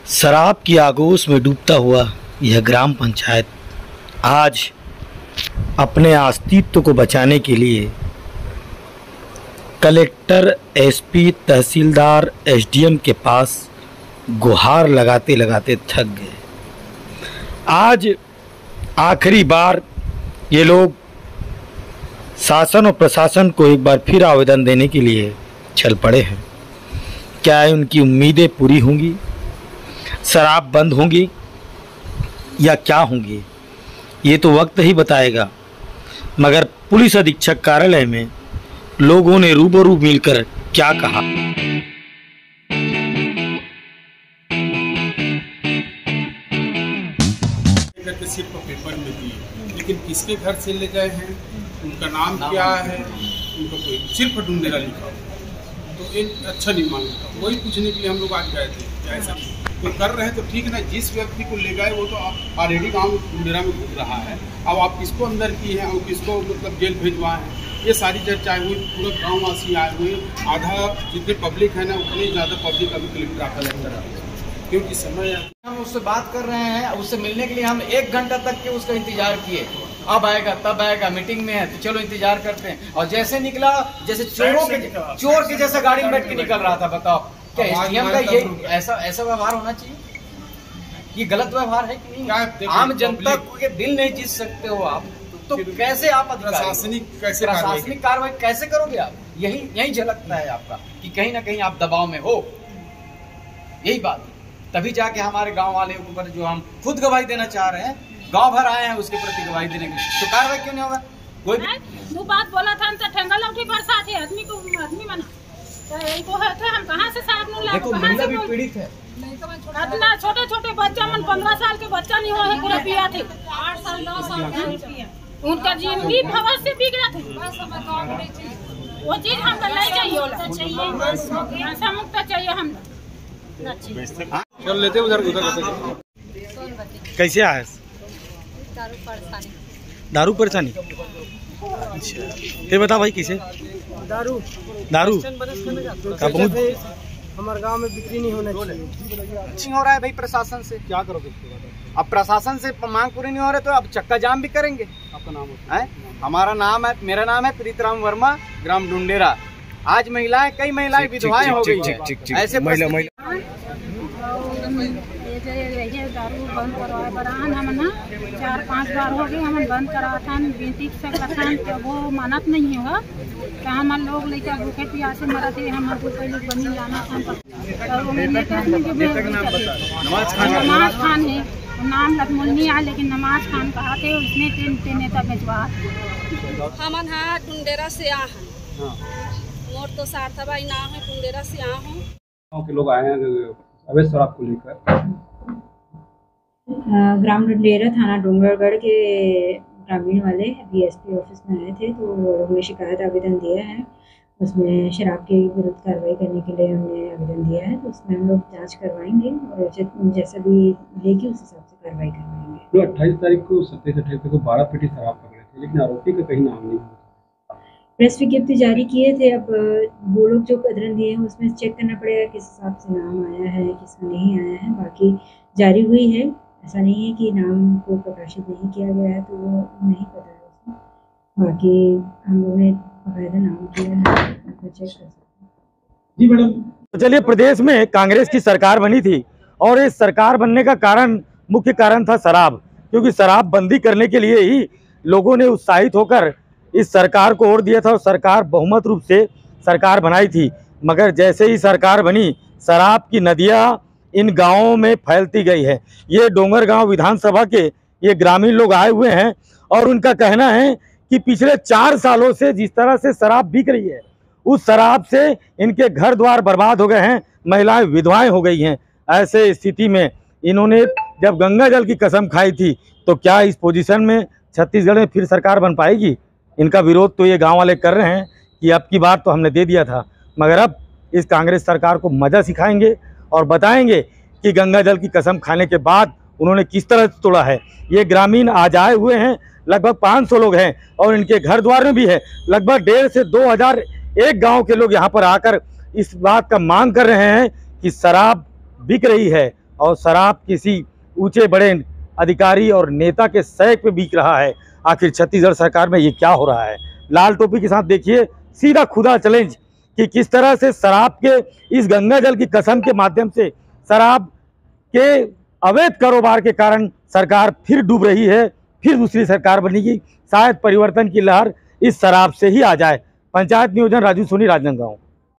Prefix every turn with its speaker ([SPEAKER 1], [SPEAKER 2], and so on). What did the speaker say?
[SPEAKER 1] शराब की आगोश में डूबता हुआ यह ग्राम पंचायत आज अपने अस्तित्व को बचाने के लिए कलेक्टर, एसपी, तहसीलदार, एसडीएम के पास गुहार लगाते लगाते थक गए। आज आखिरी बार ये लोग शासन और प्रशासन को एक बार फिर आवेदन देने के लिए चल पड़े हैं। क्या उनकी उम्मीदें पूरी होंगी? शराब बंद होंगी या क्या होंगी, ये तो वक्त ही बताएगा। मगर पुलिस अधीक्षक कार्यालय में लोगों ने रूबरू मिलकर क्या कहा?
[SPEAKER 2] सिर्फ पेपर में दिए, लेकिन किसके घर से ले गए हैं, उनका नाम क्या है, उनका कोई सिर्फ डुंडेरा लिखा, तो एक अच्छा नहीं मानता। वही पूछने के लिए हम लोग आज गए थे। ऐसा तो कर रहे हैं तो ठीक ना, जिस व्यक्ति को ले गए वो तो ऑलरेडी गाँव डुंडेरा में घूम रहा है। अब आप किसको अंदर किए हैं और किसको मतलब जेल भिजवाए हैं, ये सारी चर्चाएं हुई। पूरा गाँव वासी आए हुए, आधा जितने पब्लिक है ना उतनी ज़्यादा पब्लिक अभी कलेक्टर आता है, क्योंकि समय
[SPEAKER 3] हम उससे बात कर रहे हैं। उससे मिलने के लिए हम 1 घंटा तक के उसका इंतजार किए। अब आएगा तब आएगा, मीटिंग में है तो चलो इंतजार करते हैं। और जैसे निकला, जैसे चोर के जैसा गाड़ी में बैठ के निकल रहा था। बताओ क्या एसडीएम का ये ऐसा व्यवहार होना चाहिए? ये गलत व्यवहार है कि नहीं? आम जनता के दिल नहीं जीत सकते हो आप, तो कैसे आप प्रशासनिक कार्रवाई कैसे करोगे आप? यही झलकता है आपका कि कहीं ना कहीं आप दबाव में हो। यही बात, तभी जाके हमारे गांव वाले ऊपर जो हम खुद गवाही देना चाह रहे हैं, गांव भर आए हैं उसके प्रति गवाही देने के लिए, तो कार्रवाई क्यों नहीं होगा? कोई
[SPEAKER 4] दो बात बोला था तो ठेंगा लौटी बरसात है, आदमी मना तो इनको है तो हम कहां से साहब नु लाओ?
[SPEAKER 3] महिला भी पीड़ित है।
[SPEAKER 4] इतना छोटे बच्चा मन 15 साल के बच्चा नहीं हो है, पूरा पिया थे 8 साल 9 साल के, उनका जिंदगी भविष्य से बिगड़ा थे। वो चीज हमको नहीं चाहिए, ऐसा मुक्त चाहिए हम।
[SPEAKER 2] चल लेते उधर
[SPEAKER 1] कैसे आए? दारू परेशानी। अच्छा, फिर बता भाई किसे?
[SPEAKER 5] दारू हमारे गांव में बिक्री नहीं होना चाहिए।
[SPEAKER 3] हो रहा है भाई प्रशासन से, क्या करोगे? अब प्रशासन से मांग पूरी नहीं हो रही तो अब चक्का जाम भी करेंगे।
[SPEAKER 2] आपका नाम
[SPEAKER 3] है? मेरा नाम है प्रीतराम वर्मा, ग्राम डुंडेरा। आज महिलाएं, कई महिलाएं विधवाएं हो गई हैं। ऐसे
[SPEAKER 4] दारू बंद करवाए बरान हम ना 4-5 बार हो गए, हम बंद करा था विनती से करथन तो वो मानत नहीं होगा। क्या हम लोग लेकर भूखे प्यासे मरा थे, हम पहले बनी जाना था। नमाज खान है, नाम लखमुन्नी आ, लेकिन नमाज खान कहा थे, उसने नेता भिजवा।
[SPEAKER 6] हम डुंडेरा से आ हैं, मोर तो सार्थभाई नाम है, डुंडेरा से आ हूँ।
[SPEAKER 2] गाँव के लोग आए हैं अवैध शराब को लेकर।
[SPEAKER 7] ग्राम डुंडेरा, थाना डूंगरगढ़ के ग्रामीण वाले अभी एसपी ऑफिस में आए थे, तो उन्होंने शिकायत आवेदन दिया है। उसमें शराब के विरुद्ध कार्रवाई करने के लिए हमने आवेदन दिया है, तो उसमें हम लोग जांच करवाएंगे और जैसा भी लेगी उस हिसाब से कार्रवाई करवाएंगे।
[SPEAKER 2] 28 तारीख को 27-28 को 12 पेटी शराब पकड़े थे, लेकिन आरोपी का कहीं नाम नहीं।
[SPEAKER 7] प्रेस विज्ञप्ति जारी किए थे। अब वो लोग जो कदरन दिए हैं उसमें चेक करना पड़ेगा किस हिसाब से नाम आया है, किसका नहीं आया है। बाकी जारी हुई है, ऐसा नहीं है कि नाम को प्रकाशित नहीं किया गया है, तो वो नहीं पता है उसमें। बाकी हम लोगों ने बाकायदा नाम किया है, चेक कर सकते हैं।
[SPEAKER 1] जी मैडम। तो चलिए, प्रदेश में कांग्रेस की सरकार बनी थी और इस सरकार बनने का मुख्य कारण था शराब, क्योंकि शराब बंदी करने के लिए ही लोगों ने उत्साहित होकर इस सरकार को वोट दिया था और सरकार बहुमत रूप से सरकार बनाई थी। मगर जैसे ही सरकार बनी, शराब की नदियाँ इन गांवों में फैलती गई है। ये डोंगरगांव विधानसभा के ये ग्रामीण लोग आए हुए हैं और उनका कहना है कि पिछले 4 सालों से जिस तरह से शराब बिक रही है, उस शराब से इनके घर द्वार बर्बाद हो गए हैं, महिलाएं विधवाएं हो गई हैं। ऐसे स्थिति में इन्होंने जब गंगा जल की कसम खाई थी, तो क्या इस पोजीशन में छत्तीसगढ़ में फिर सरकार बन पाएगी? इनका विरोध तो ये गांव वाले कर रहे हैं कि अब की बार तो हमने दे दिया था, मगर अब इस कांग्रेस सरकार को मजा सिखाएंगे और बताएंगे कि गंगा जल की कसम खाने के बाद उन्होंने किस तरह तोड़ा है। ये ग्रामीण आज आए हुए हैं, लगभग 500 लोग हैं और इनके घर द्वार में भी है। लगभग 1,500 से 2,000 एक गांव के लोग यहाँ पर आकर इस बात का मांग कर रहे हैं कि शराब बिक रही है और शराब किसी ऊंचे बड़े अधिकारी और नेता के सहयोग पे बिक रहा है। आखिर छत्तीसगढ़ सरकार में ये क्या हो रहा है? लाल टोपी के साथ देखिए सीधा खुदा चैलेंज कि किस तरह से शराब के इस गंगा जल की कसम के माध्यम से शराब के अवैध कारोबार के कारण सरकार फिर डूब रही है, फिर दूसरी सरकार बनेगी। शायद परिवर्तन की लहर इस शराब से ही आ जाए। पंचायत नियोजन राजू सोनी, राजनांदगांव।